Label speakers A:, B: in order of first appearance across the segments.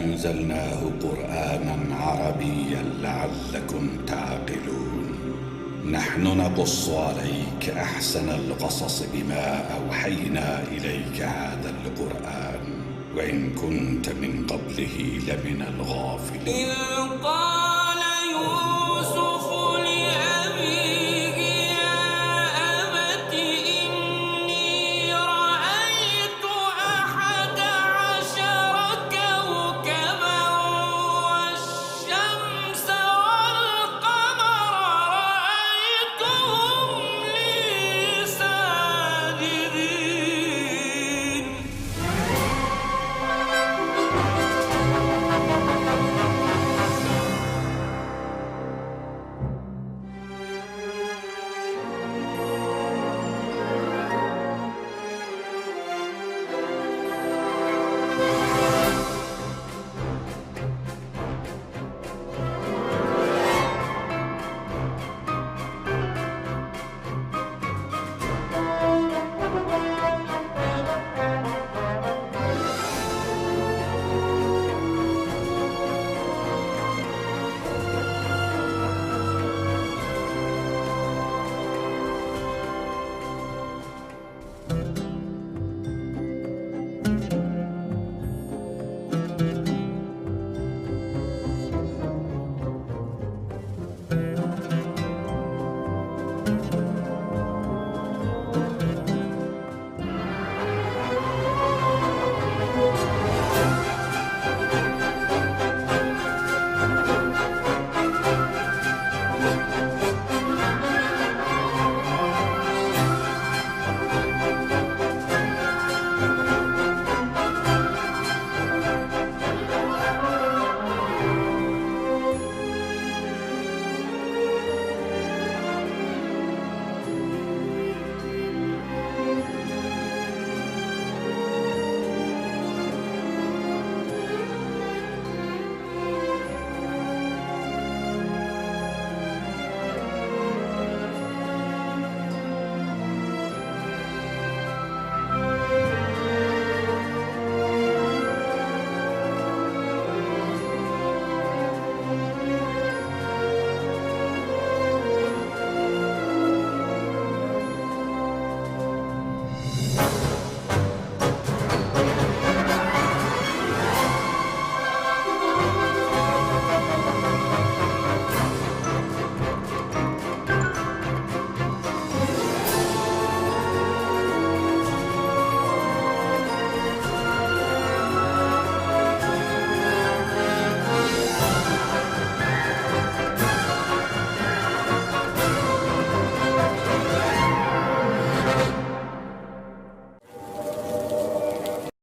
A: أنزلناه قرآنا عربيا لعلكم تعقلون. نحن نقص عليك أحسن القصص بما أوحينا إليك هذا القرآن وإن كنت من قبله لمن الغافلين.
B: إذ قال يوسف لأبيه يا أبت إني رأيت 11 كوكبا والشمس والقمر رأيتهم لي ساجدين.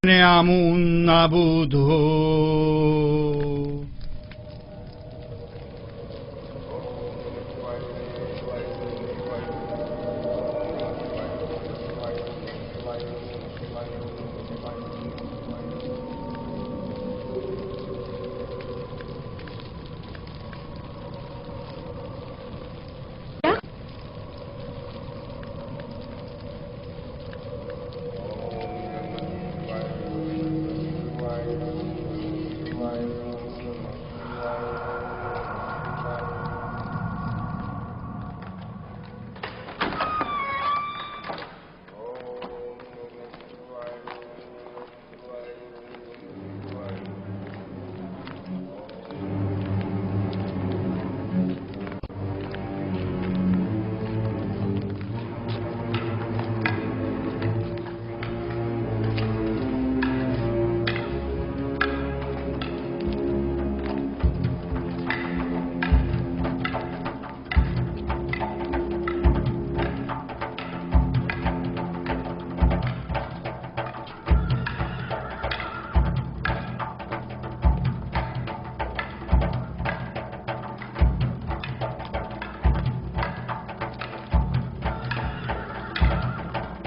C: نعم نعبده.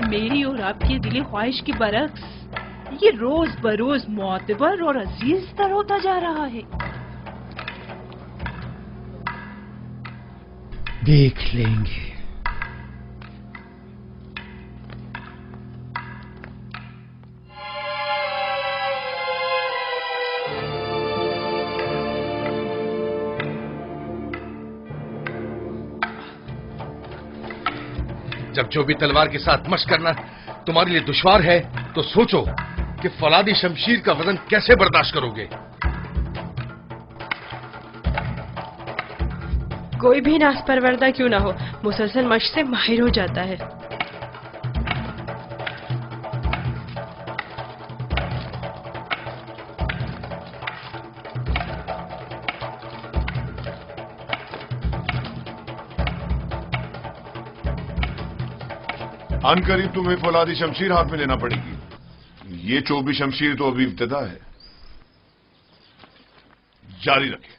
D: میری اور آپ کی دلی خواہش کے برعکس یہ روز بروز معتبر اور عزیز تر ہوتا جا رہا ہے.
C: دیکھ لیں گے.
E: جب جو بھی تلوار کے ساتھ مشق کرنا تمہارے لیے دشوار ہے تو سوچو کہ فولادی شمشیر کا وزن کیسے برداشت کرو گے.
F: کوئی بھی ناز پروردہ کیوں نہ ہو مسلسل مشق سے ماہر ہو جاتا ہے.
G: ان قریب تمہیں فولادی شمشیر ہاتھ میں لینا پڑے گی. یہ چوبی شمشیر تو ابھی ابتدا ہے. جاری رکھیں.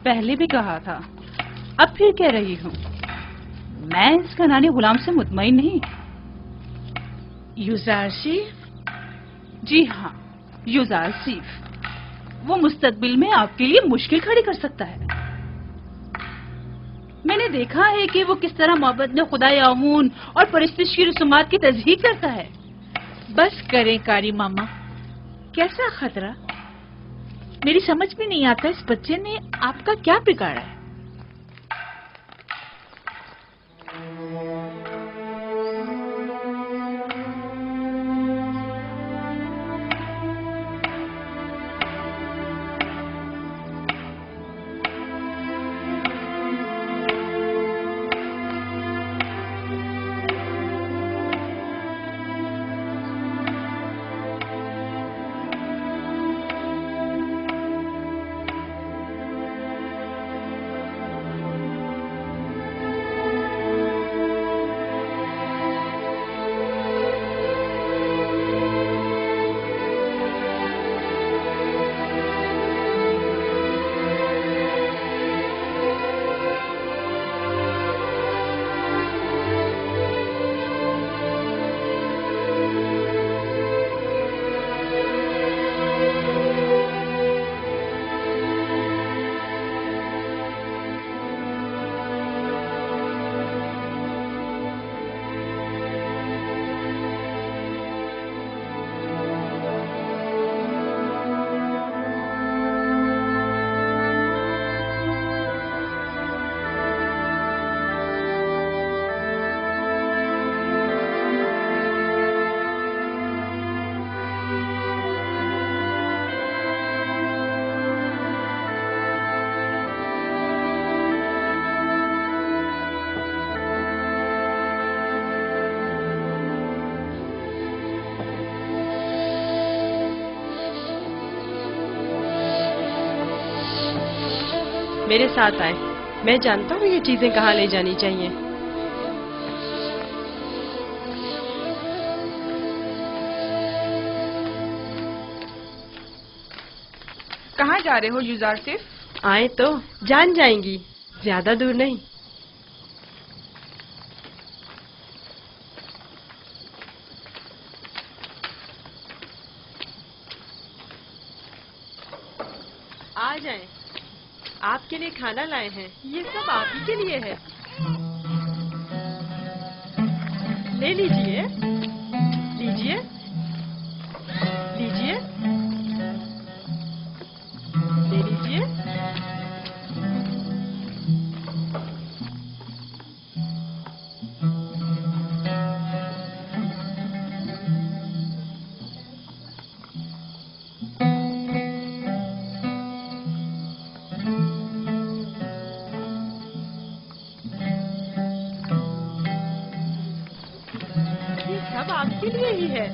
D: پہلے بھی کہا تھا اب پھر کہہ رہی ہوں میں اس کنانی غلام سے مطمئن نہیں.
F: یوزارسیف؟
D: جی ہاں یوزارسیف وہ مستقبل میں آپ کے لیے مشکل کھڑی کر سکتا ہے. میں نے دیکھا ہے کہ وہ کس طرح محبت میں خدائے آمون اور پرستش کی رسومات کی تصدیق کرتا ہے.
H: بس کریں کاری ماما، کیسا خطرہ؟ میری سمجھ میں نہیں آتا اس بچے نے آپ کا کیا بگاڑا ہے.
F: میرے ساتھ آئے. میں جانتا ہوں یہ چیزیں کہاں لے جانی چاہیے.
H: کہاں جا رہے ہو یوزارسیف؟
F: آئے تو جان جائیں گی، زیادہ دور نہیں. آ جائیں، آپ کے لیے کھانا لائے ہیں. یہ سب آپ ہی کے لیے ہے. لے لیجئے لیجئے لیجئے لے لیجئے. سب آپ کے لیے ہی ہے.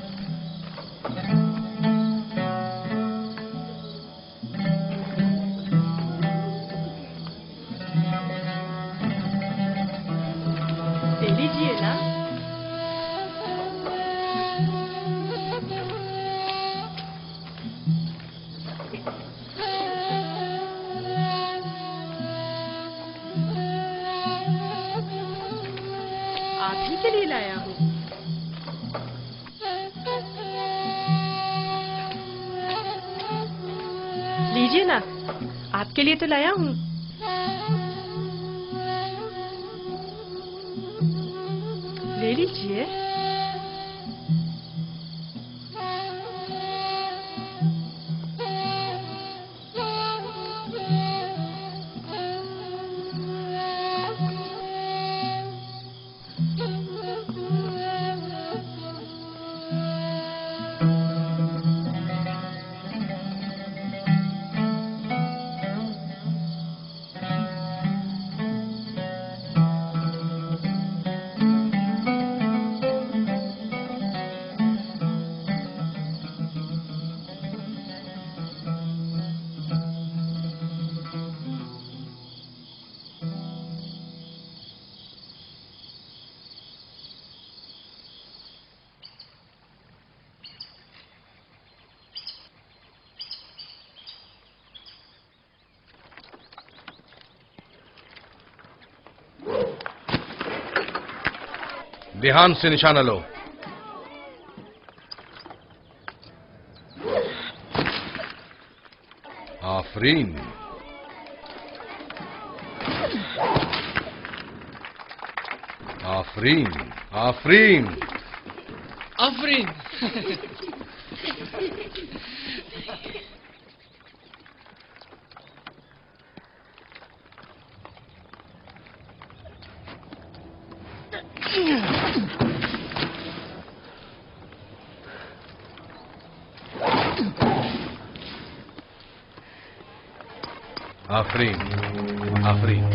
F: لے لیجیے نا. آپ ہی کے لیے لایا ہوں. लीजिए ना, आपके लिए तो लाया हूँ। ले लीजिए।
E: ध्यान से निशाना लो। आफरीन। आफरीन। आफरीन।
I: आफरीन।
E: आफरीन। आफरीन।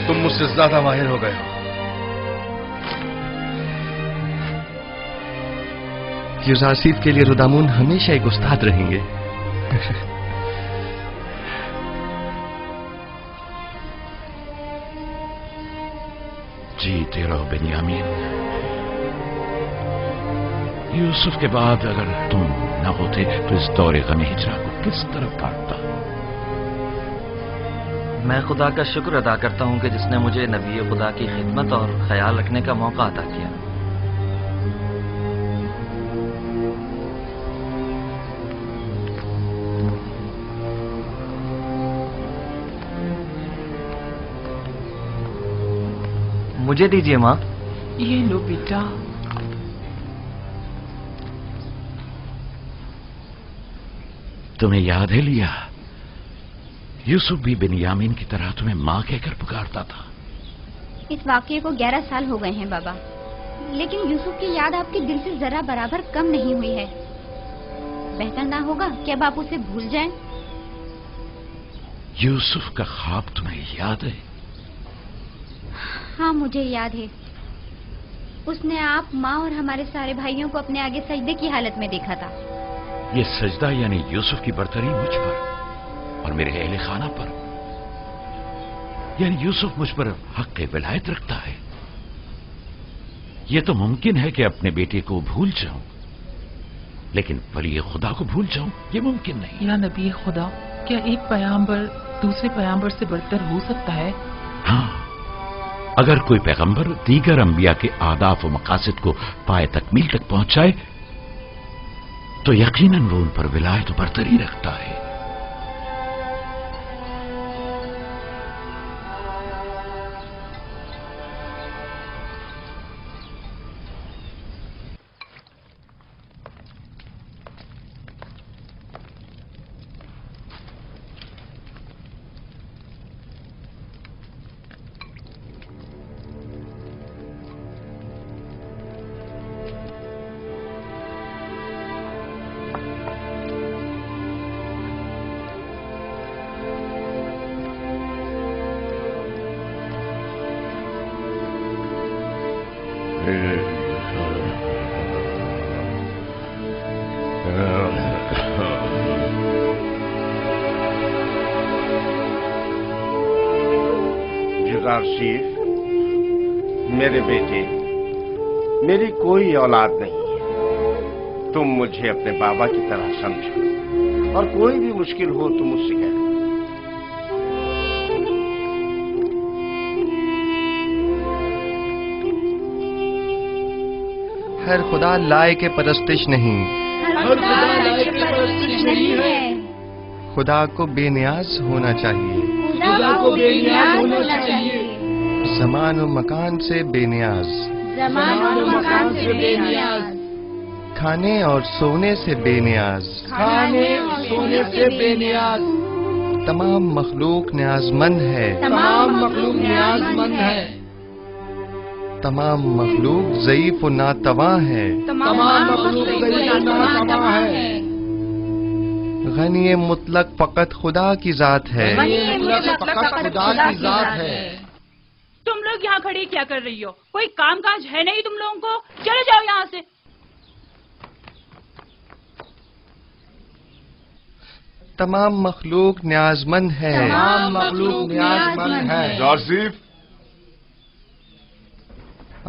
E: तुम मुझसे ज्यादा माहिर हो गए हो।
J: यूजारसीफ के लिए रुदामुन हमेशा एक उस्ताद रहेंगे।
A: जीते रहो बेनियामीन। यूसुफ के बाद अगर तुम न होते तो इस दौरे गमे हिजरा को किस तरह काटता।
J: मैं खुदा का शुक्र अदा करता हूं कि जिसने मुझे नबी खुदा की खिदमत और ख्याल रखने का मौका अता किया। मुझे दीजिए माँ।
D: ये लो बेटा।
A: तुम्हें याद है लिया, यूसुफ भी बेनियामीन की तरह तुम्हें माँ कहकर पुकारता था।
K: इस वाकये को 11 साल हो गए हैं बाबा, लेकिन यूसुफ की याद आपके दिल से जरा बराबर कम नहीं हुई है। बेहतर ना होगा कि अब आप उसे भूल जाएं?
A: यूसुफ का ख्वाब तुम्हें याद है?
K: हाँ मुझे याद है। उसने आप, माँ और हमारे सारे भाइयों को अपने आगे सजदे की हालत में देखा था।
A: ये सजदा यानी यूसुफ की बरतरी मुझ पर और मेरे अहले खाना पर, यानी यूसुफ मुझ पर हक विलायत रखता है। ये तो मुमकिन है कि अपने बेटे को भूल जाऊं, लेकिन वली खुदा को भूल जाऊं ये मुमकिन नहीं।
D: या नबी खुदा, क्या एक पैगंबर दूसरे पैगंबर से बढ़कर हो सकता है?
A: हाँ, अगर कोई पैगंबर दीगर अंबिया के आदाफ व मकासद को पाए तकमील तक पहुंचाए तो यकीनन वो उन पर विलायत व बरतरी रखता है।
L: यूसुफ, मेरे बेटे, मेरी कोई औलाद नहीं है। तुम मुझे अपने बाबा की तरह समझो और कोई भी मुश्किल हो तो मुझसे कहो।
M: हर खुदा लाए के परस्तिश नहीं,
B: हर खुदा लाए के परस्तिश नहीं है।
M: खुदा को बेनियाज होना चाहिए,
B: खुदा को बेनियाज होना चाहिए।
M: ज़मान और मकान से बेनियाज,
B: ज़मान और मकान से बेनियाज।
M: खाने और सोने से बेनियाज,
B: खाने और सोने से बेनियाज।
M: तमाम मखलूक न्याजमंद है,
B: तमाम मखलूक न्याजमंद है।
M: तमाम मखलूक ज़ईफ और नातवा है,
B: तमाम मखलूक ज़ईफ और नातवा है।
M: गनी मुतलक फकत खुदा की जात है,
B: फकत खुदा की जात है।
D: तुम लोग यहाँ खड़ी क्या कर रही हो? कोई काम काज है नहीं तुम लोगों को? चले जाओ यहाँ से।
M: तमाम मखलूक न्याजमंद है,
B: तमाम मखलूक न्याजमंद है।
G: जासिफ,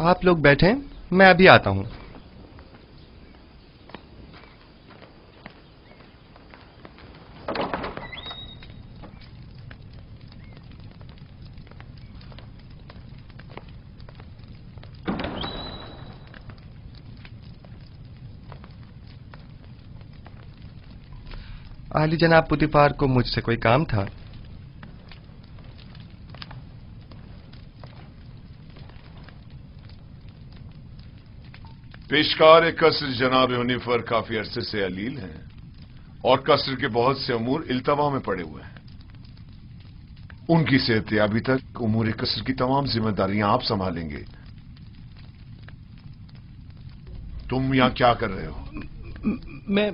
M: आप लोग बैठें, मैं अभी आता हूँ। आली जनाब पुतिफार को मुझसे कोई काम था।
G: पेशकार कसर जनाब हुनीफर काफी अरसे से अलील हैं और कसर के बहुत से अमूर इल्तवा में पड़े हुए हैं। उनकी सेहतयाबी तक उमूर कसर की तमाम जिम्मेदारियां आप संभालेंगे। तुम यहां क्या कर रहे हो?
E: मैं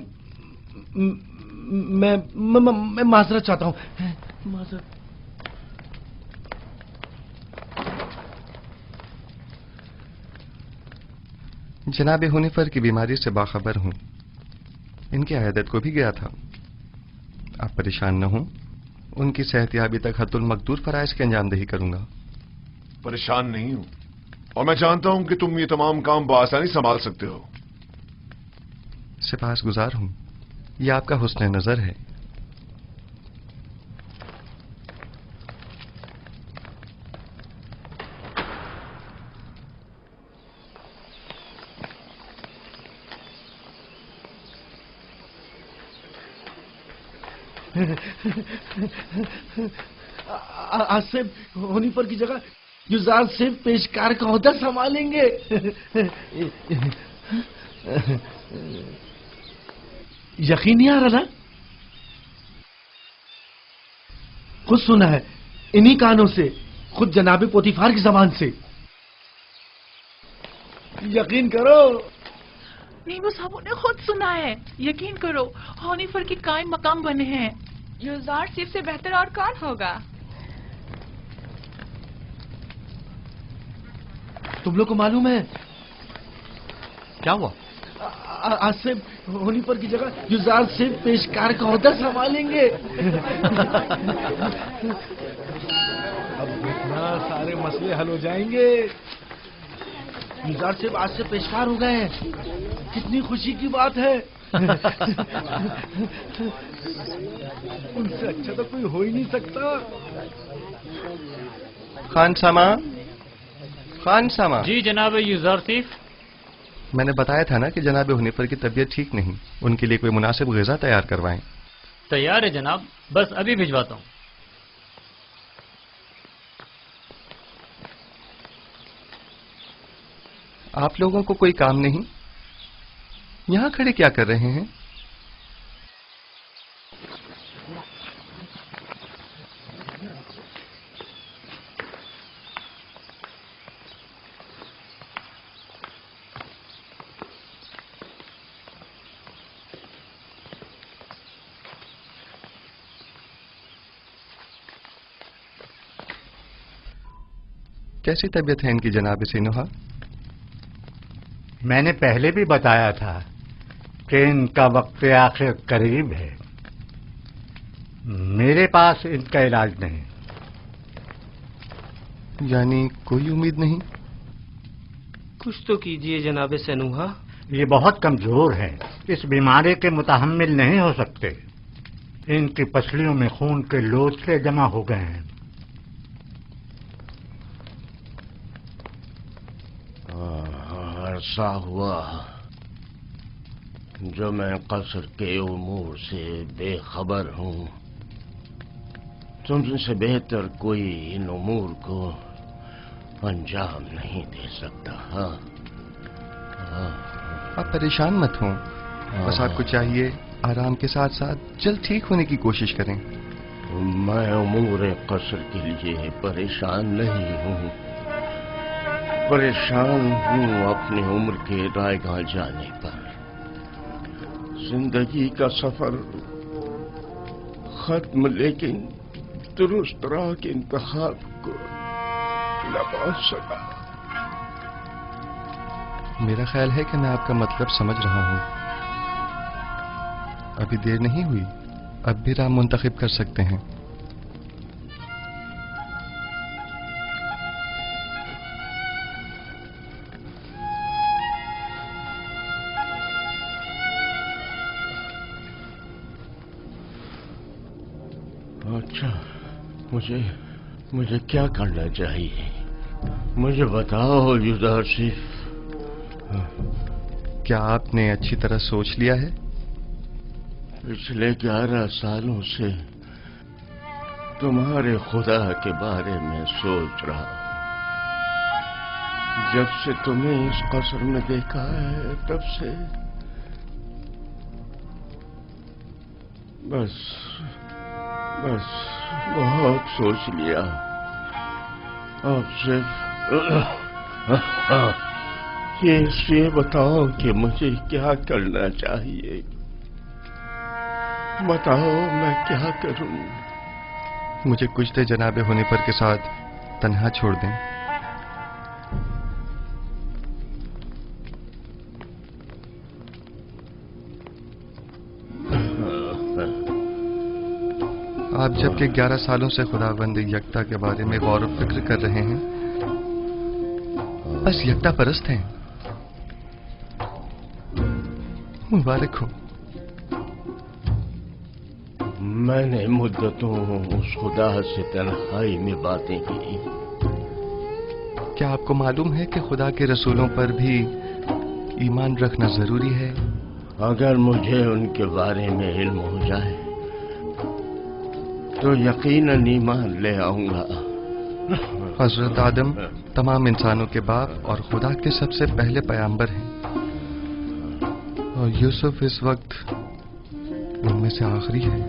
E: माजरत चाहता हूं। माजरत।
M: जनाब हुनीफर की बीमारी से बाखबर हूं। इनकी अयादत को भी गया था। आप परेशान न हों, उनकी सेहतयाबी तक हत्तुल मकदूर फराइज की अंजामदही करूंगा।
G: परेशान नहीं हूं, और मैं जानता हूं कि तुम ये तमाम काम बआसानी संभाल सकते हो।
M: सिपासगुजार हूं, ये आपका हुस्न नजर है।
B: आसिफ होनीफर की जगह युजार सिर्फ पेशकार का ओहदा संभालेंगे। यकीन नहीं आ रहा ना? खुद सुना है इन्हीं कानों से, खुद जनाबे पोतीफार की जबान से। यकीन करो।
H: नहीं, वो साहब ने खुद सुना है। यकीन करो, होनीफर के कायम मकाम बने हैं।
F: युजार सिर्फ से बेहतर और कौन होगा?
B: तुम लोग को मालूम है
J: क्या हुआ?
B: आसिफ होनीफर की जगह युजार सिर्फ पेशकार का ओहदा संभालेंगे। अब इतना सारे मसले हल हो जाएंगे। युजार सिर्फ आज से पेशकार हो गए हैं, कितनी खुशी की बात है। उनसे अच्छा तो कोई हो ही नहीं सकता।
M: खान सामा, खान सामा।
N: जी जनाब युजार सिफ।
M: मैंने बताया था ना कि जनाब हुनीफर की तबीयत ठीक नहीं, उनके लिए कोई मुनासिब ग़िज़ा तैयार करवाएं।
N: तैयार है जनाब, बस अभी भिजवाता हूँ।
M: आप लोगों को कोई काम नहीं? यहां खड़े क्या कर रहे हैं? कैसी तबीयत है इनकी जनाब सिनुहा?
C: मैंने पहले भी बताया था कि इनका वक्त आखिर करीब है। मेरे पास इनका इलाज नहीं।
M: यानी कोई उम्मीद नहीं?
O: कुछ तो कीजिए जनाब सनूहा।
C: ये बहुत कमजोर हैं, इस बीमारी के मुतहम्मिल नहीं हो सकते। इनकी पसलियों में खून के लोथड़े जमा हो गए हैं।
L: अरसा हुआ जो मैं कसर के उमूर से बेखबर हूं। तुमसे बेहतर कोई इन उमूर को अंजाम नहीं दे सकता।
M: आप परेशान मत हों, बस आपको चाहिए आराम के साथ साथ जल्द ठीक होने की कोशिश करें।
L: मैं उमूर कसर के लिए परेशान नहीं हूं, परेशान हूं अपनी उम्र के रायगाह जाने पर। जिंदगी का सफर खत्म, लेकिन दुरुस्त राह के इंतखाब को न पहुंच सका।
M: मेरा ख्याल है कि मैं आपका मतलब समझ रहा हूं। अभी देर नहीं हुई, अब भी राह मुंतखब कर सकते हैं।
L: अच्छा, मुझे क्या करना चाहिए? मुझे बताओ युजार सिफ।
M: क्या आपने अच्छी तरह सोच लिया है?
L: पिछले 11 सालों से तुम्हारे खुदा के बारे में सोच रहा हूं। जब से तुम्हें इस कसर में देखा है तब से बस बहुत सोच लिया। अब सिर्फ ये बताओ कि मुझे क्या करना चाहिए। बताओ मैं क्या करूं?
M: मुझे कुछ देर जनाब हुनीफर के साथ तन्हा छोड़ दें। आप जबकि 11 सालों से खुदावंद यकता के बारे में गौर व फिक्र कर रहे हैं, बस यकता परस्त हैं। मुबारक हो।
L: मैंने मुद्दतों उस खुदा से तन्हाई में बातें की।
M: क्या आपको मालूम है कि खुदा के रसूलों पर भी ईमान रखना जरूरी है?
L: अगर मुझे उनके बारे में इल्म हो जाए तो यकीनन ईमान ले आऊंगा।
M: हजरत आदम तमाम इंसानों के बाप और खुदा के सबसे पहले पैगंबर हैं, और यूसुफ इस वक्त उनमें से आखिरी है।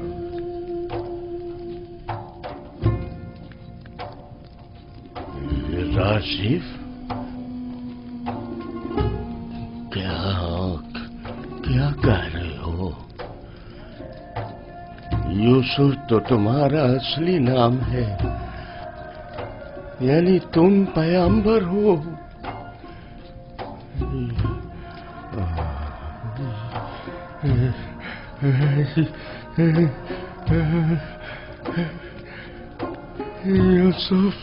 L: राशिफ, क्या कह रहे हो? यूसुफ तो तुम्हारा असली नाम है, यानी तुम पैगंबर हो। यूसुफ,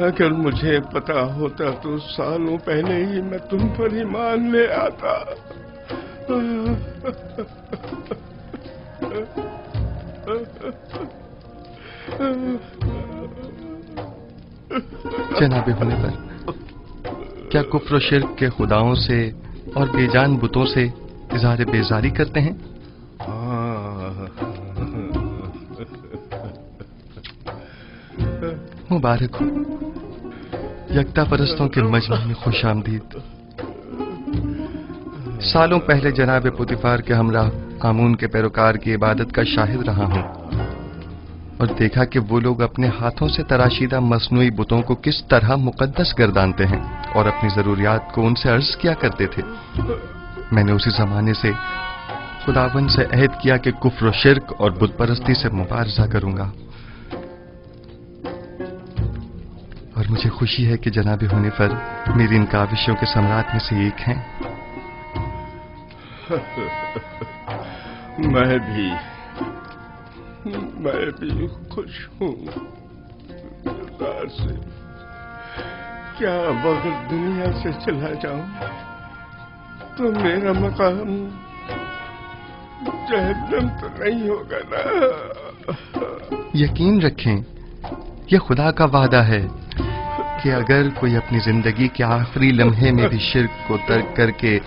L: अगर मुझे पता होता तो सालों पहले ही मैं तुम पर ईमान ले आता।
M: जनाबे होने पर क्या कुफ्र और शिर्क के खुदाओं से और बेजान बुतों से इज़हार बेजारी करते हैं? मुबारक हो। यकता परस्तों के मजमा में खुश आमदीद। सालों पहले जनाब पुतिफार के हमराह आमून के पैरोकार की इबादत का शाहिद रहा हूं और देखा कि वो लोग अपने हाथों से तराशीदा मसनूई बुतों को किस तरह मुकद्दस गर्दानते हैं और अपनी जरूरियात को उनसे अर्ज किया करते थे। मैंने उसी जमाने से खुदावंद से अहद किया कि कुफ्र और शिर्क और बुत परस्ती से मुबारजा करूंगा, और मुझे खुशी है कि जनाब होने पर मेरी इन काविशों के सम्राट में से एक हैं।
L: मैं भी खुश हूँ से। क्या अगर दुनिया से चला जाऊं तो मेरा मकाम जहन्नम तो नहीं होगा ना?
M: यकीन रखें, यह खुदा का वादा है कि अगर कोई अपनी जिंदगी के आखिरी लम्हे में भी शिर्क को तर्क करके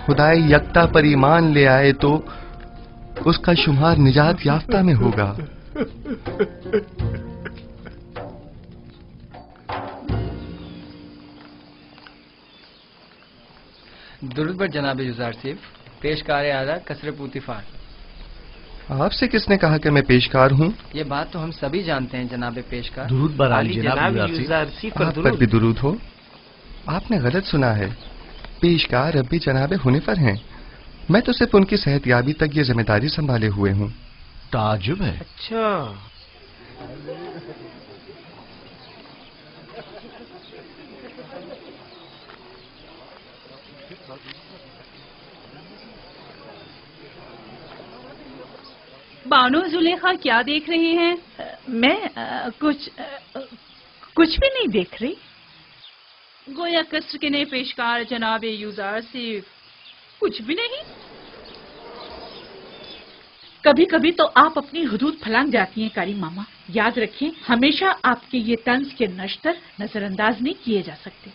M: खुदाए यकता पर ईमान ले आए तो उसका शुमार निजात याफ्ता में होगा।
O: दुरूद पर जनाब यूसुफ, पेशकार आला कसर पुतिफार।
M: आपसे किसने कहा कि मैं पेशकार हूँ?
O: ये बात तो हम सभी जानते हैं जनाब पेशकार।
B: दुरूद बराली जनाब यूसुफ
M: आप पर भी दुरूद हो। आपने गलत सुना है, पेशकार अब भी जनाब हुनिफर हैं। मैं तो सिर्फ उनकी सेहतयाबी तक ये जिम्मेदारी संभाले हुए हूँ।
B: ताजुब है।
O: अच्छा,
D: बानो जुलेखा क्या देख रहे हैं?
H: मैं कुछ भी नहीं देख रही।
D: गोया कसर के नए पेशकार जनाब यूसुफ कुछ भी नहीं।
H: कभी कभी तो आप अपनी हुदूद फलांग जाती हैं कारी मामा। याद रखें, हमेशा आपके ये तंज के नश्तर नजरअंदाज नहीं किए जा सकते।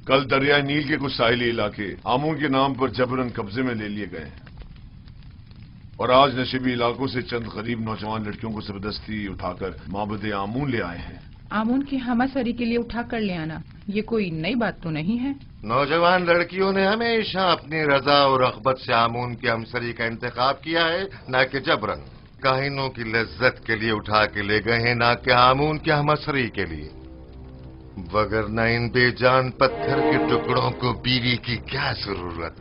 G: कल दरिया नील के कुछ साहिली इलाके आमून के नाम पर जबरन कब्जे में ले लिए गए हैं, और आज नशीबी इलाकों से चंद गरीब नौजवान लड़कियों को जबरदस्ती उठाकर माबद आमून ले आए हैं।
P: आमून की हमासरी के लिए उठाकर ले आना ये कोई नई बात तो नहीं है।
Q: नौजवान लड़कियों ने हमेशा अपनी रजा और रग़बत से आमून की हमसरी का इंतखाब किया है, न कि जबरन। काहिनों की लज्जत के लिए उठा के ले गए हैं, न कि आमून की हमसरी के लिए। वगरना इन बेजान पत्थर के टुकड़ों को बीवी की क्या जरूरत।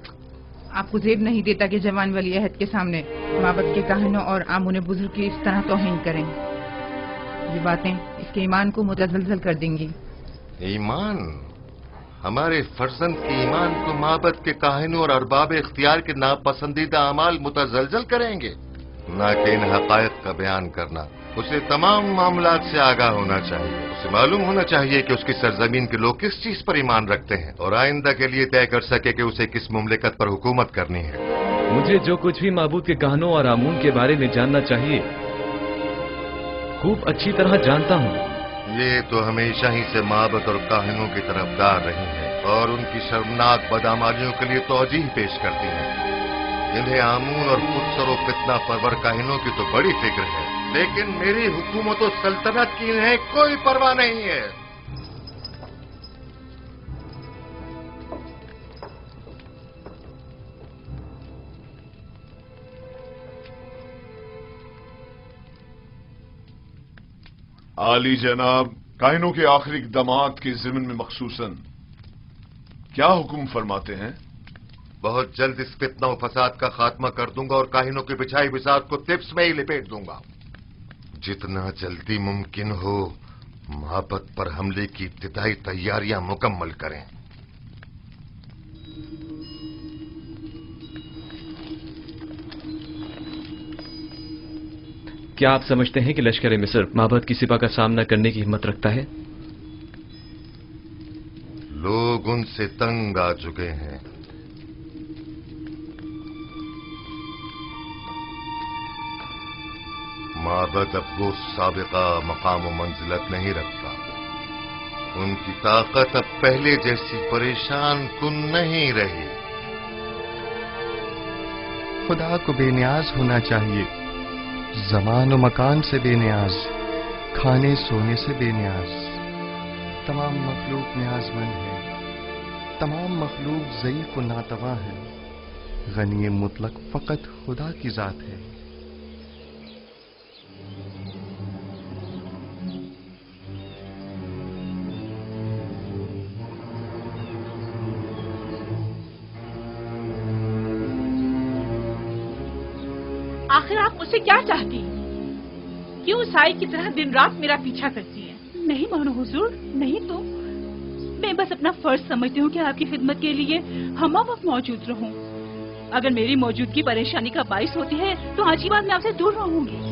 P: आपको जेब नहीं देता कि जवान वली अहद के सामने माबद के काहिनों और आमून बुजुर्ग की इस तरह तौहीन करें। ये बातें इसके ईमान को मुतज़लज़ल कर देंगी।
Q: ईमान? हमारे फर्जंद के ईमान को माबद के काहिनों और अरबाब इख्तियार के नापसंदीदा अमाल मुतज़लज़ल करेंगे? نہ کہ ان حقائق کا بیان کرنا. اسے تمام معاملات سے آگاہ ہونا چاہیے. اسے معلوم ہونا چاہیے کہ اس کی سرزمین کے لوگ کس چیز پر ایمان رکھتے ہیں اور آئندہ کے لیے طے کر سکے کہ اسے کس مملکت پر حکومت کرنی ہے.
R: مجھے جو کچھ بھی معبود کے کہانوں اور آمون کے بارے میں جاننا چاہیے خوب اچھی طرح جانتا ہوں.
Q: یہ تو ہمیشہ ہی سے معبد اور کاہنوں کی طرفدار رہی ہیں اور ان کی شرمناک بدعمالیوں کے لیے توجیہ پیش کرتی ہیں. انہیں آمون اور خود سر و فتنہ پرور کاہنوں کی تو بڑی فکر ہے، لیکن میری حکومت و سلطنت کی انہیں کوئی پرواہ نہیں ہے.
G: عالی جناب، کاہنوں کے آخری اقدامات کے ضمن میں مخصوصاً کیا حکم فرماتے ہیں؟
Q: بہت جلد اس فتنہ و فساد کا خاتمہ کر دوں گا اور کاہنوں کی بچھائی بساط کو تپس میں ہی لپیٹ دوں گا. جتنا جلدی ممکن ہو معبد پر حملے کی ابتدائی تیاریاں مکمل کریں.
R: کیا آپ سمجھتے ہیں کہ لشکر مصر معبد کی سپاہ کا سامنا کرنے کی ہمت رکھتا ہے؟
Q: لوگ ان سے تنگ آ چکے ہیں. معبد اب وہ سابقہ مقام و منزلت نہیں رکھتا. ان کی طاقت اب پہلے جیسی پریشان کن نہیں رہی.
M: خدا کو بے نیاز ہونا چاہیے، زمان و مکان سے بے نیاز، کھانے سونے سے بے نیاز. تمام مخلوق نیاز مند ہے، تمام مخلوق ضعیف و ناتواں ہے. غنی مطلق فقط خدا کی ذات ہے.
H: آخر آپ مجھ سے کیا چاہتی ہیں؟ کیوں سائی کی طرح دن رات میرا پیچھا کرتی ہیں؟ نہیں مانو حضور، نہیں تو میں بس اپنا فرض سمجھتی ہوں کہ آپ کی خدمت کے لیے ہمہ وقت موجود رہوں. اگر میری موجودگی پریشانی کا باعث ہوتی ہے تو آج کی بات میں آپ سے دور رہوں گی.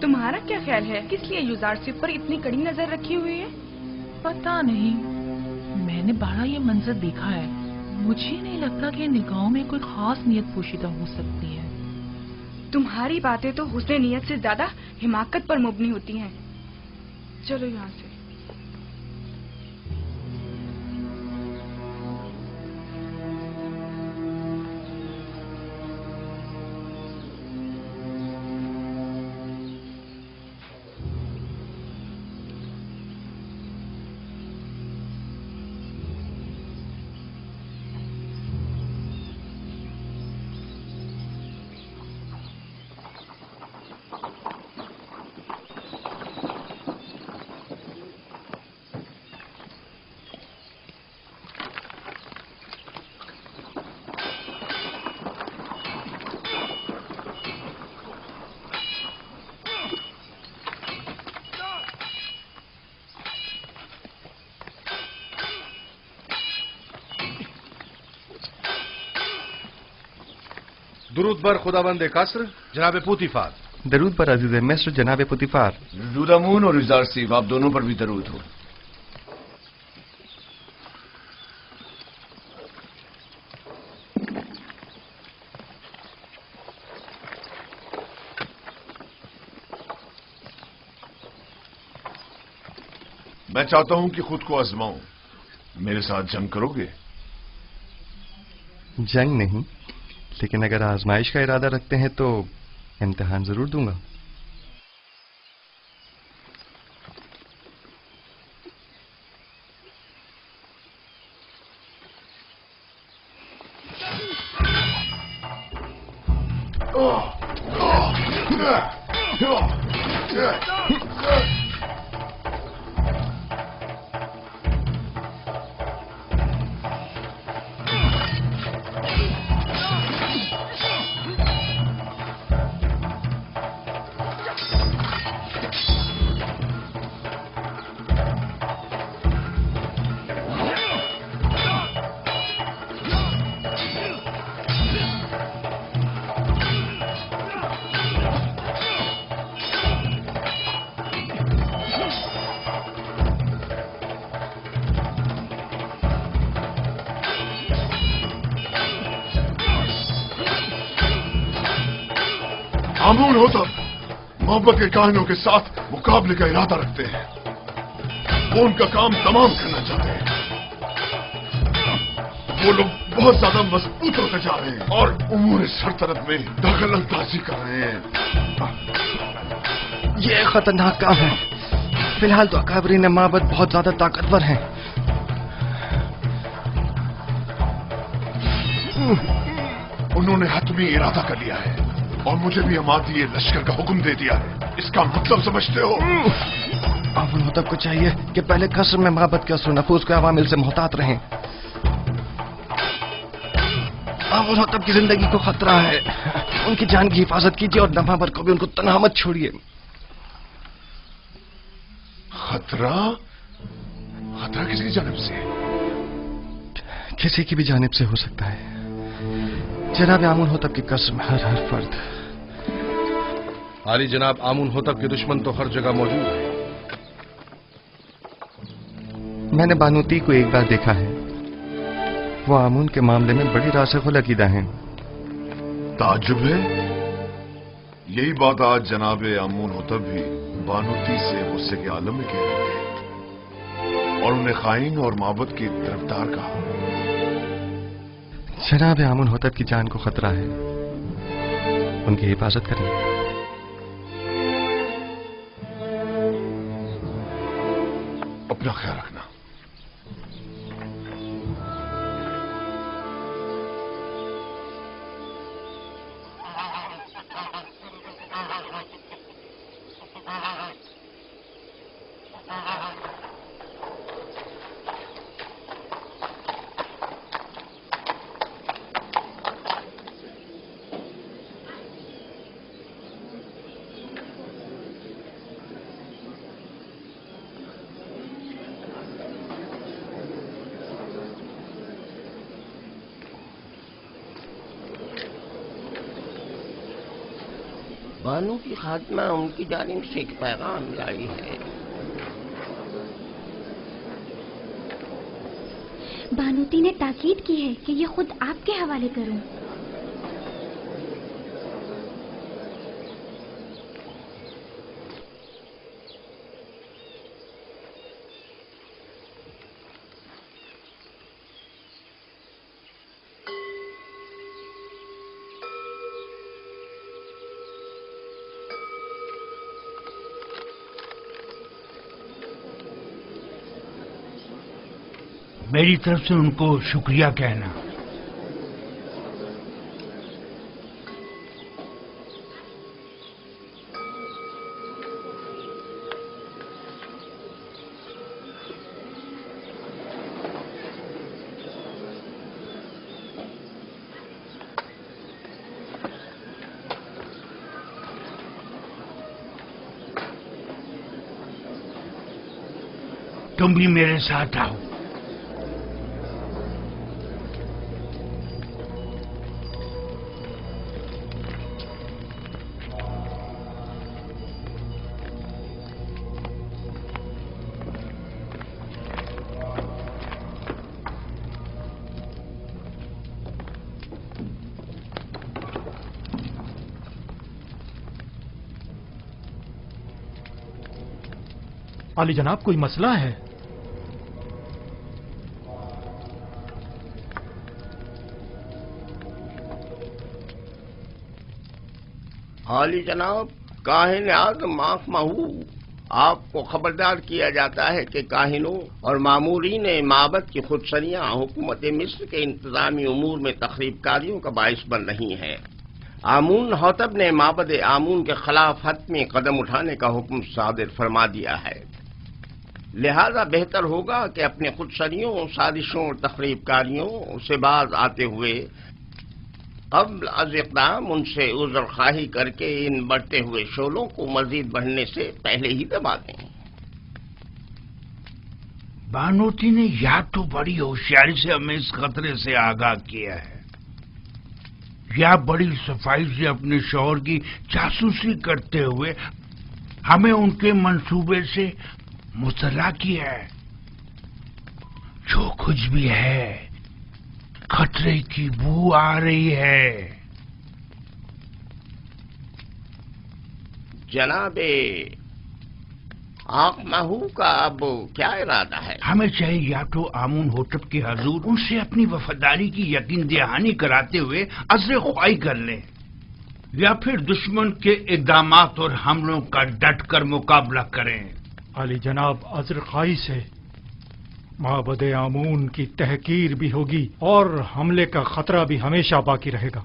F: تمہارا کیا خیال ہے کس لیے یوزارسف پر اتنی کڑی نظر رکھی ہوئی ہے؟
D: پتا نہیں، میں نے بڑا یہ منظر دیکھا ہے. مجھے نہیں لگتا کہ نگاہوں میں کوئی خاص نیت پوشیدہ ہو سکتی ہے.
F: تمہاری باتیں تو حسن نیت سے زیادہ حماقت پر مبنی ہوتی ہیں. چلو یہاں سے.
E: درود بر خداوند قصر جناب پوتیفار.
M: درود پر عزیز مصر جناب پوتیفار.
B: درود امون اور یوزارسف، آپ دونوں پر بھی درود ہو.
G: میں چاہتا ہوں کہ خود کو آزماؤں. میرے ساتھ جنگ کرو گے؟
M: جنگ نہیں، لیکن اگر آزمائش کا ارادہ رکھتے ہیں تو امتحان ضرور دوں گا.
G: आमून होता मोहब्बत के काहिनों के साथ मुकाबले का इरादा रखते हैं। वो उनका काम तमाम करना चाहते हैं। वो लोग बहुत ज्यादा मजबूत होते जा रहे हैं और उमूर सरतरत में दखल अंदाजी कर रहे हैं।
M: ये खतरनाक काम है। फिलहाल तो अकाबरीन माबद बहुत ज्यादा ताकतवर हैं।
G: उन्होंने हतमी इरादा कर लिया है और मुझे भी अमादी लश्कर का हुक्म दे दिया है। इसका मतलब समझते हो?
M: आमुन होतब को चाहिए कि पहले कसर में माबद के असर नफूस के अवामिल से मोहतात रहें। आमुन होतब की जिंदगी को खतरा है। उनकी जान की हिफाजत कीजिए और नमाबर को भी उनको तन्हा मत छोड़िए।
G: खतरा? खतरा किसकी जानिब से?
M: किसी की भी जानिब से हो सकता है। जनाब आमुन होतब की कसम, हर फर्द।
E: आली जनाब, आमुन होतब के दुश्मन तो हर जगह मौजूद है।
M: मैंने बानूती को एक बार देखा है। वो आमुन के मामले में बड़ी रासिखुल अकीदा हैं।
G: ताज्जुब है। यही बात आज जनाब आमून होतब भी बानूती से गुस्से के आलम में कह रहे थे और उन्हें खाइन और माबद की तरफदार कहा।
M: जनाब आमुन होतब की जान को खतरा है। उनकी हिफाजत करें।
G: अपना ख्याल रखना।
L: बानू की खात्मा उनकी जानिब से एक पैगाम लाई है।
K: बानूती ने ताकीद की है कि ये खुद आपके हवाले करूं।
B: मेरी तरफ से उनको शुक्रिया कहना। तुम भी मेरे साथ आओ।
S: आली जनाब, कोई मसला है?
L: आली जनाब, काहिन आज़म आँख महू, आपको खबरदार किया जाता है कि काहिनों और मामूरीन माबद की खुदसरियाँ हुकूमत मिस्र के इंतजामी उमूर में तखरीबकारियों का बाइस बन रही हैं। आमून होतब ने माबद आमून के खिलाफ हतमी कदम उठाने का हुक्म सादिर फरमा दिया है। लिहाजा बेहतर होगा कि अपने खुदसरियों, साजिशों और तखरीबकारियों से बाज आते हुए कब्ल अज इक़दाम उनसे उज़्र ख़्वाही करके इन बढ़ते हुए शोलों को मजीद बढ़ने से पहले ही दबा दें।
B: बानूती ने या तो बड़ी होशियारी से हमें इस खतरे से आगाह किया है, या बड़ी सफाई से अपने शौहर की जासूसी करते हुए हमें उनके मंसूबे से मुतला किया है। जो कुछ भी है, खतरे की बू आ रही है।
L: जनाबे आक महू का अब क्या इरादा है?
B: हमें चाहिए या तो आमून होटब के हजूर उनसे अपनी वफादारी की यकीन दहानी कराते हुए अज़्र ख्वाही कर लें, या फिर दुश्मन के इक़दामात और हमलों का डट कर मुकाबला करें।
S: अली जनाब, अज़्र ख्वाही से माबद आमून की तहकीर भी होगी और हमले का खतरा भी हमेशा बाकी रहेगा।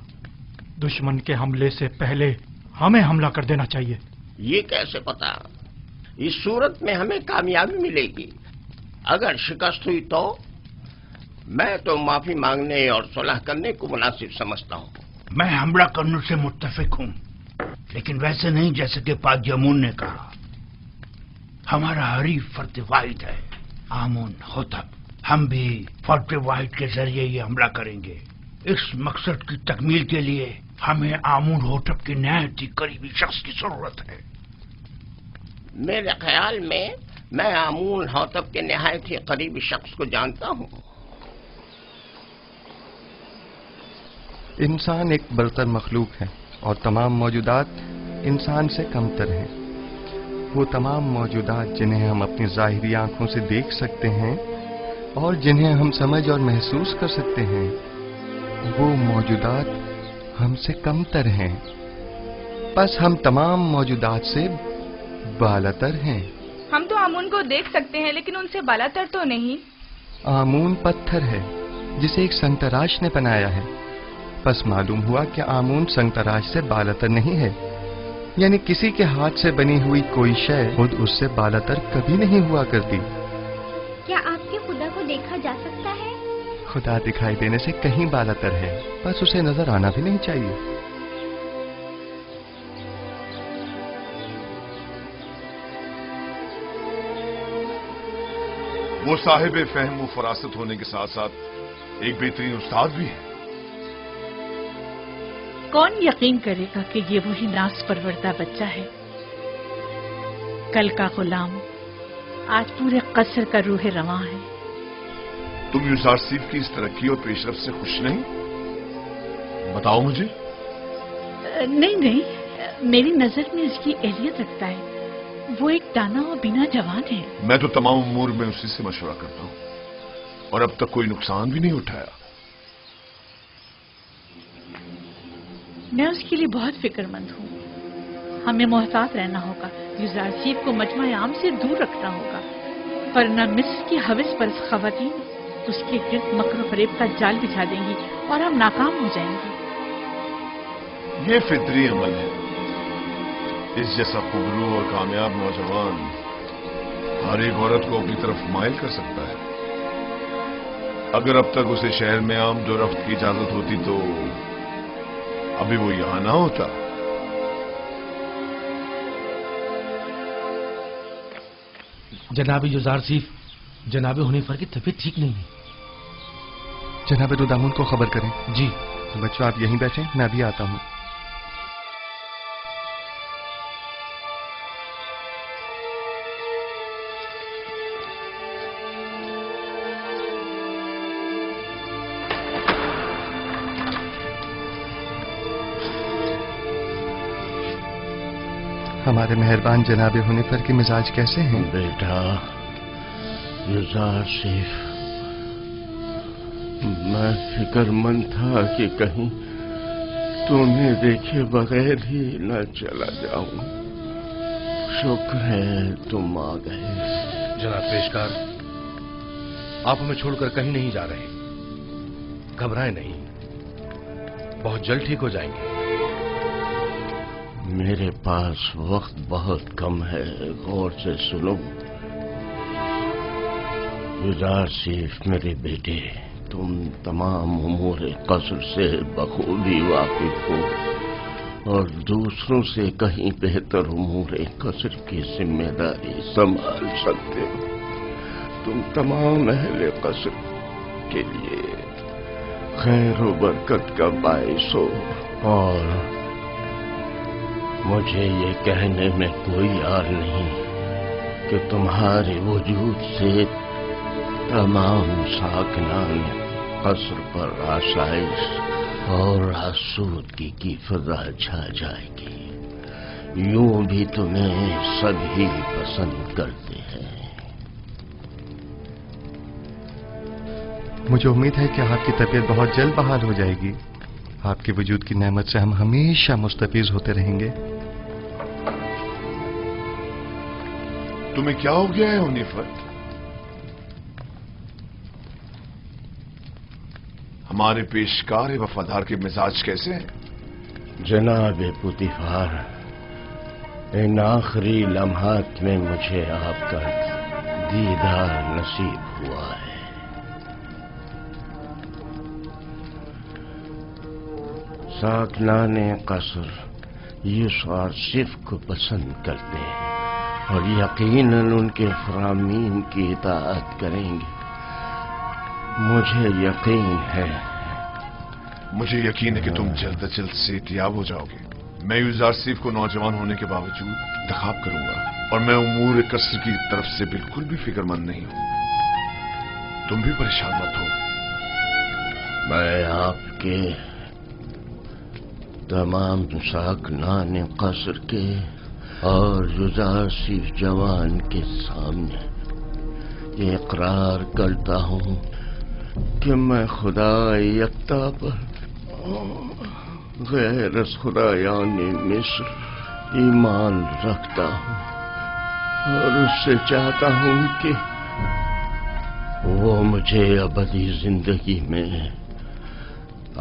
S: दुश्मन के हमले से पहले हमें हमला कर देना चाहिए।
L: ये कैसे पता? इस सूरत में हमें कामयाबी मिलेगी। अगर शिकस्त हुई तो मैं तो माफी मांगने और सुलह करने को मुनासिब समझता हूँ।
B: मैं हमला करने से मुत्तफिक हूँ, लेकिन वैसे नहीं जैसे कि पाक यमून ने कहा। हमारा हरीफ फर्द वाहिद है आमून होतब। हम भी फर्द वाहिद के जरिए ये हमला करेंगे। इस मकसद की तकमील के लिए हमें आमून होतब के नहायत ही करीबी शख्स की जरूरत है।
L: मेरे ख्याल में मैं आमून होतब के नहायत ही करीबी शख्स को जानता हूँ।
M: इंसान एक बरतर मखलूक है और तमाम मौजूदात इंसान से कमतर हैं। वो तमाम मौजूदात जिन्हें हम अपनी ज़ाहिरी आंखों से देख सकते हैं और जिन्हें हम समझ और महसूस कर सकते हैं, वो मौजूदात हमसे कमतर हैं। बस हम तमाम मौजूदात से बालातर हैं।
F: हम तो आमून को देख सकते हैं, लेकिन उनसे बालातर तो नहीं।
M: आमून पत्थर है जिसे एक संतराश ने बनाया है। बस मालूम हुआ कि आमून संतराश से बालातर नहीं है, यानी किसी के हाथ से बनी हुई कोई शय खुद उससे बालातर कभी नहीं हुआ करती।
K: क्या आपके खुदा को देखा जा सकता है?
M: खुदा दिखाई देने से कहीं बालातर है, बस उसे नजर आना भी नहीं चाहिए।
G: वो साहिब फहम व फरासत होने के साथ साथ एक बेहतरीन उस्ताद भी है।
H: कौन यकीन करेगा कि ये वही नास परवरदा बच्चा है? कल का गुलाम आज पूरे कसर का रूह रवां है।
G: तुम यूसुफ की इस तरक्की और पेशरफ से खुश नहीं? बताओ मुझे।
H: नहीं, मेरी नजर में इसकी एहलियत रखता है। वो एक दाना और बिना जवान है।
G: मैं तो तमाम उमूर में उसी से मशवरा करता हूँ और अब तक कोई नुकसान भी नहीं उठाया।
H: मैं उसके लिए बहुत फिक्रमंद हूँ। हमें मोहतात रहना होगा। यूसुफ को मजमा आम से दूर रखना होगा, वरना मिस्र की हविस पर खवातीन उसके गिर्द मकर फरेब का जाल बिछा देंगी और हम नाकाम हो जाएंगे।
G: ये फितरी अमल है। इस जैसा खुबरू और कामयाब नौजवान हर एक औरत को अपनी तरफ माइल कर सकता है। अगर अब तक उसे शहर में आमदोरफ्त की इजाजत होती तो अभी वो यहां ना होता।
I: जनाब यूसुफ, जनाब हुनीफर की तबीयत ठीक नहीं है।
M: जनाब रुदामुन को खबर करें।
I: जी।
M: बच्चों आप यहीं बैठे, मैं अभी आता हूं। हमारे मेहरबान जनाब हुनीफर के मिजाज कैसे हैं?
L: बेटा यूसुफ, मैं फिक्रमंद था कि कहीं तुम्हें देखे बगैर ही न चला जाऊं। शुक्र है तुम आ गए।
E: जनाब पेशकार, आप हमें छोड़कर कहीं नहीं जा रहे। घबराएं नहीं, बहुत जल्द ठीक हो जाएंगे।
L: मेरे पास वक्त बहुत कम है, गौर से सुनो। यूसुफ मेरे बेटे, तुम तमाम उमूर कसर से बखूबी वाकिफ हो और दूसरों से कहीं बेहतर उमूर कसर की जिम्मेदारी संभाल सकते हो। तुम तमाम अहले कसर के लिए खैर व बरकत का बाइस हो और मुझे ये कहने में कोई यार नहीं कि तुम्हारे वजूद से तमाम साकिनान कसर पर आसाइश और आसूदगी की फिजा छा जाएगी। यूं भी तुम्हें सभी पसंद करते हैं।
M: मुझे उम्मीद है कि आपकी तबीयत बहुत जल्द बहाल हो जाएगी। आपके वजूद की नेमत से हम हमेशा मुस्तफीज होते रहेंगे।
G: तुम्हें क्या हो गया है हुनीफत? हमारे पेशकार वफादार के मिजाज कैसे हैं?
L: जनाब पुतिफार, इन आखिरी लम्हात में मुझे आपका दीदार नसीब हुआ है। साकनाने कसर यूसुफ को पसंद करते हैं और यकीनन उनके फरामीन की इताअत करेंगे। मुझे
G: यकीन है कि तुम जल्द से जल्द सेहतयाब हो जाओगे। मैं यूसुफ को नौजवान होने के बावजूद इंतखाब करूंगा और मैं उमूर कसर की तरफ से बिल्कुल भी फिक्रमंद नहीं हूं। तुम भी परेशान मत हो।
L: मैं आपके तमाम साकनाने कसर के और यूसुफ जवान के सामने ये इकरार करता हूं कि मैं खुदा यक्ता पर गैर खुदायानी मिस्र ईमान रखता हूं और उससे चाहता हूं कि वो मुझे अबदी जिंदगी में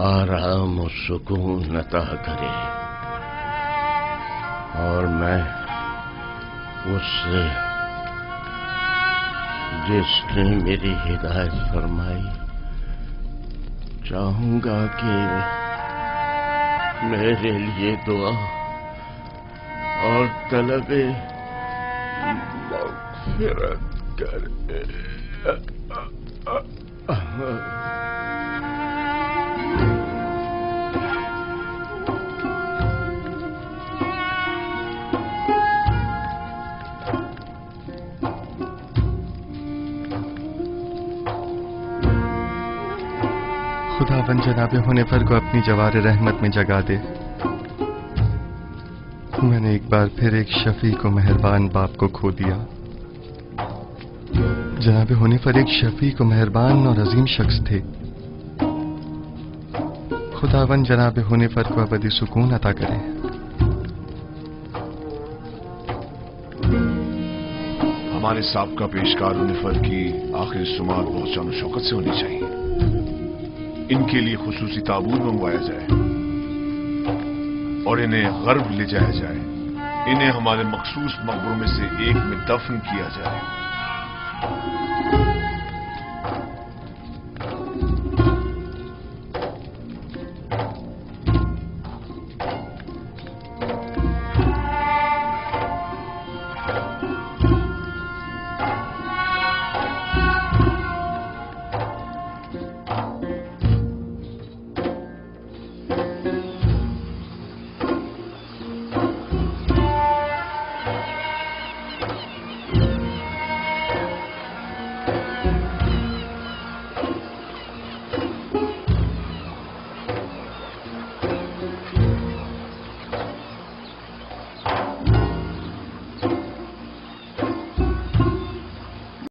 L: आराम और सुकून अता करे और मैं उससे जिसने मेरी हिदायत फरमाई चाहूंगा कि मेरे लिए दुआ और तलबे मग़फ़िरत करे।
M: खुदावन जनाबे हुनीफर को अपनी जवार रहमत में जगा दे। मैंने एक बार फिर एक शफीक और मेहरबान बाप को खो दिया। जनाबे हुनीफर एक शफीक और मेहरबान और अजीम शख्स थे। खुदावन जनाबे हुनीफर को अबदी सुकून अता करे।
G: हमारे साबका पेशकार हुनीफर की आखिरी सुमात बहुत शान शौकत से होनी चाहिए। इनके लिए खुसूसी ताबूत मंगवाया जाए और इन्हें गर्व ले जाया जाए। इन्हें हमारे मखसूस मकबरों में से एक में दफन किया जाए।